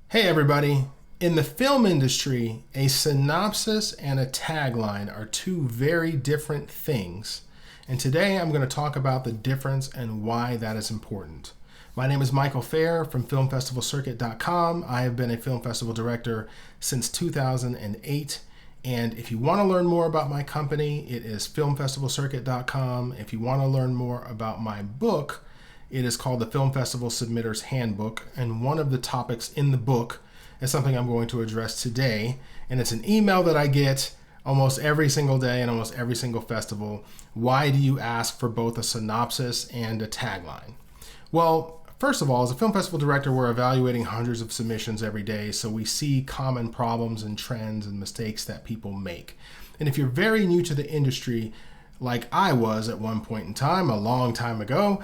Hey everybody. In the film industry, a synopsis and a tagline are two very different things. And today I'm going to talk about the difference and why that is important. My name is Michael Fair from filmfestivalcircuit.com. I have been a film festival director since 2008. And if you want to learn more about my company, it is filmfestivalcircuit.com. If you want to learn more about my book, it is called the Film Festival Submitter's Handbook, and one of the topics in the book is something I'm going to address today, and it's an email that I get almost every single day in almost every single festival. Why do you ask for both a synopsis and a tagline? Well, first of all, as a film festival director, we're evaluating hundreds of submissions every day, so we see common problems and trends and mistakes that people make. And if you're very new to the industry, like I was at one point in time, a long time ago,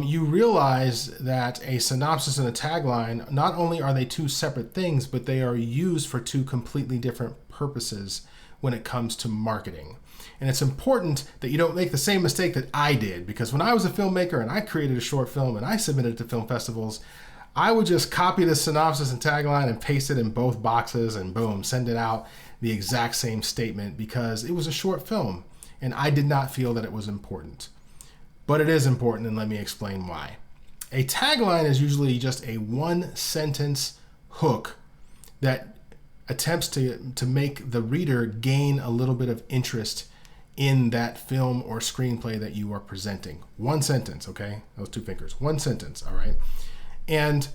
you realize that a synopsis and a tagline, not only are they two separate things, but they are used for two completely different purposes when it comes to marketing. And it's important that you don't make the same mistake that I did, because when I was a filmmaker and I created a short film and I submitted it to film festivals, I would just copy the synopsis and tagline and paste it in both boxes and boom, send it out the exact same statement because it was a short film. And I did not feel that it was important. But it is important, and let me explain why. A tagline is usually just a one-sentence hook that attempts to make the reader gain a little bit of interest in that film or screenplay that you are presenting. One sentence, okay? Those two fingers. One sentence, all right? And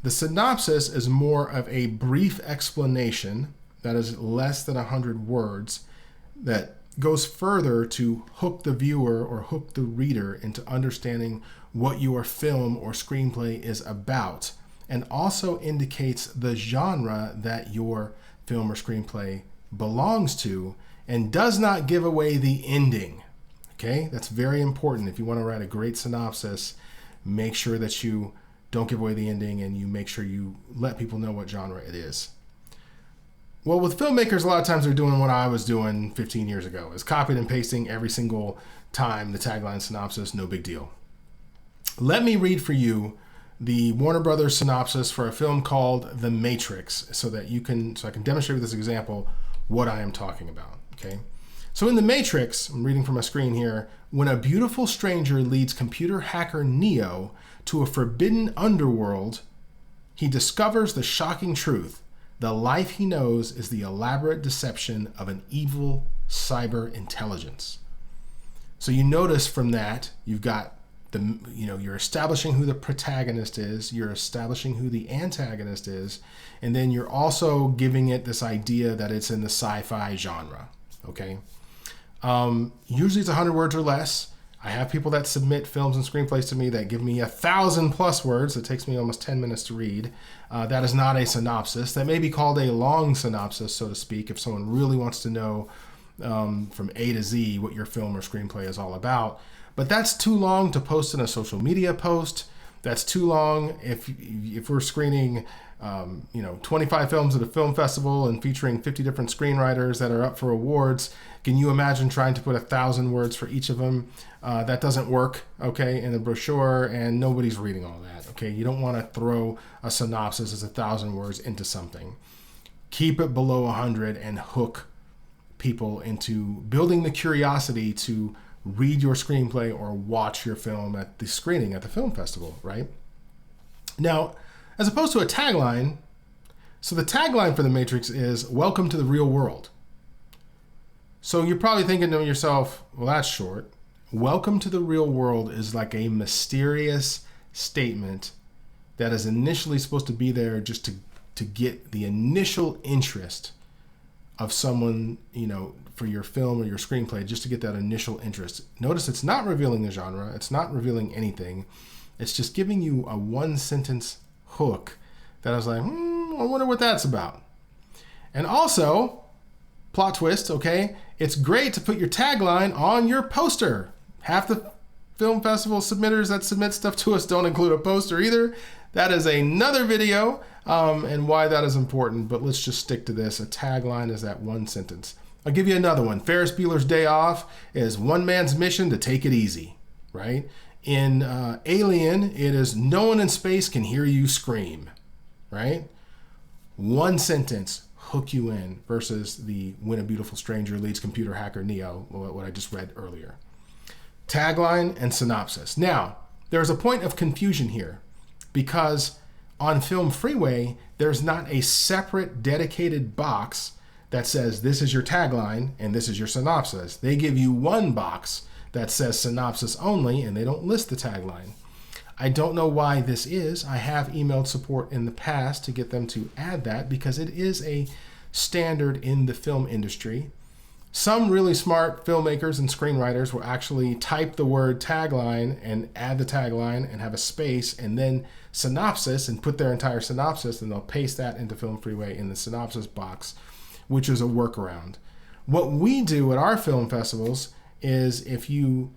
the synopsis is more of a brief explanation that is less than 100 words that goes further to hook the viewer or hook the reader into understanding what your film or screenplay is about, and also indicates the genre that your film or screenplay belongs to and does not give away the ending. Okay, that's very important. If you want to write a great synopsis, make sure that you don't give away the ending and you make sure you let people know what genre it is. Well, with filmmakers, a lot of times they're doing what I was doing 15 years ago, is copying and pasting every single time the tagline synopsis, no big deal. Let me read for you the Warner Brothers synopsis for a film called The Matrix so I can demonstrate with this example what I am talking about, okay? So in The Matrix, I'm reading from my screen here, when a beautiful stranger leads computer hacker Neo to a forbidden underworld, he discovers the shocking truth. The life he knows is the elaborate deception of an evil cyber intelligence. So you notice from that, you've got you're establishing who the protagonist is, you're establishing who the antagonist is, and then you're also giving it this idea that it's in the sci-fi genre, okay? Usually it's 100 words or less. I have people that submit films and screenplays to me that give me 1,000+ words. It takes me almost 10 minutes to read. That is not a synopsis. That may be called a long synopsis, so to speak, if someone really wants to know from A to Z what your film or screenplay is all about. But that's too long to post in a social media post. That's too long if we're screening 25 films at a film festival and featuring 50 different screenwriters that are up for awards. Can you imagine trying to put 1,000 words for each of them? That doesn't work, okay, in a brochure, and nobody's reading all that, okay? You don't want to throw a synopsis as 1,000 words into something. Keep it below 100 and hook people into building the curiosity to read your screenplay or watch your film at the screening at the film festival, right? Now, as opposed to a tagline, so the tagline for The Matrix is, "Welcome to the real world." So you're probably thinking to yourself, well, that's short. Welcome to the real world is like a mysterious statement that is initially supposed to be there just to get the initial interest of someone, for your film or your screenplay, just to get that initial interest. Notice it's not revealing the genre. It's not revealing anything. It's just giving you a one-sentence hook that I was like, I wonder what that's about. And also, plot twist, okay, it's great to put your tagline on your poster. Half the film festival submitters that submit stuff to us don't include a poster either. That is another video and why that is important, but let's just stick to this. A tagline is that one sentence. I'll give you another one. Ferris Bueller's Day Off is one man's mission to take it easy, right? In Alien, it is no one in space can hear you scream, right? one sentence hook you in versus the When a Beautiful Stranger Leads Computer Hacker Neo, what I just read earlier. Tagline and synopsis. Now, there's a point of confusion here because on Film Freeway, there's not a separate dedicated box that says this is your tagline and this is your synopsis. They give you one box that says synopsis only and they don't list the tagline. I don't know why this is. I have emailed support in the past to get them to add that because it is a standard in the film industry. Some really smart filmmakers and screenwriters will actually type the word tagline and add the tagline and have a space and then synopsis and put their entire synopsis, and they'll paste that into Film Freeway in the synopsis box, which is a workaround. What we do at our film festivals is if you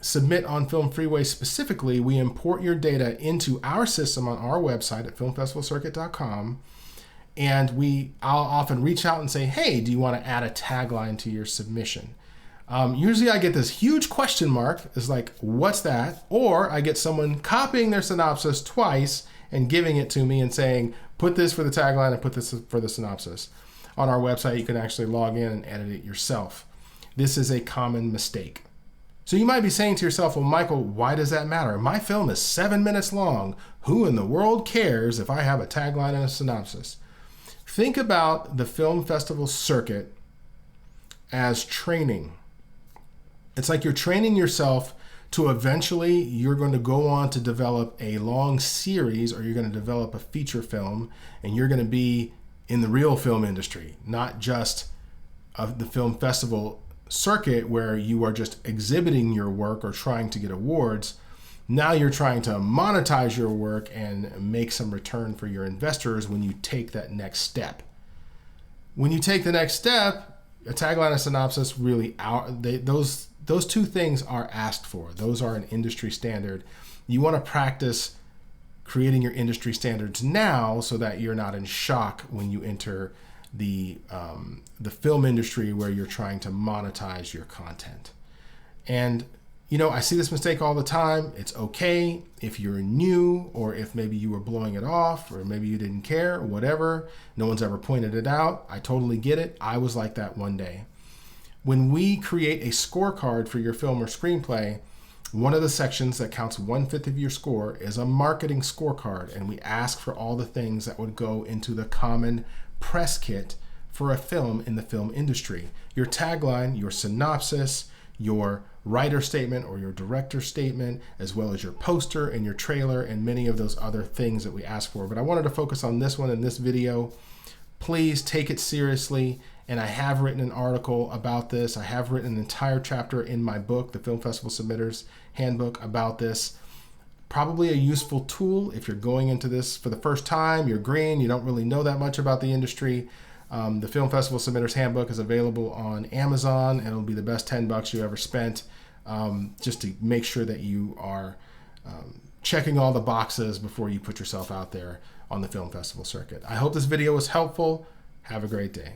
submit on Film Freeway specifically, we import your data into our system on our website at filmfestivalcircuit.com. And I'll often reach out and say, hey, do you want to add a tagline to your submission? Usually I get this huge question mark. It's like, what's that? Or I get someone copying their synopsis twice and giving it to me and saying, put this for the tagline and put this for the synopsis. On our website, you can actually log in and edit it yourself. This is a common mistake. So you might be saying to yourself, well, Michael, why does that matter? My film is 7 minutes long. Who in the world cares if I have a tagline and a synopsis? Think about the film festival circuit as training. It's like you're training yourself to eventually you're going to go on to develop a long series, or you're going to develop a feature film, and you're going to be in the real film industry, not just the film festival circuit where you are just exhibiting your work or trying to get awards. Now you're trying to monetize your work and make some return for your investors when you take that next step. When you take the next step, a tagline and synopsis really those two things are asked for. Those are an industry standard. You want to practice creating your industry standards now so that you're not in shock when you enter the film industry where you're trying to monetize your content. And I see this mistake all the time. It's okay if you're new, or if maybe you were blowing it off, or maybe you didn't care, or whatever. No one's ever pointed it out. I totally get it. I was like that one day. When we create a scorecard for your film or screenplay, one of the sections that counts 1/5 of your score is a marketing scorecard, and we ask for all the things that would go into the common press kit for a film in the film industry. Your tagline, your synopsis, your writer statement or your director statement, as well as your poster and your trailer and many of those other things that we ask for. But I wanted to focus on this one in this video. Please take it seriously. And I have written an article about this. I have written an entire chapter in my book, the Film Festival Submitters Handbook, about this. Probably a useful tool if you're going into this for the first time, you're green, you don't really know that much about the industry. The Film Festival Submitters Handbook is available on Amazon, and it'll be the best $10 you ever spent, just to make sure that you are checking all the boxes before you put yourself out there on the film festival circuit. I hope this video was helpful. Have a great day.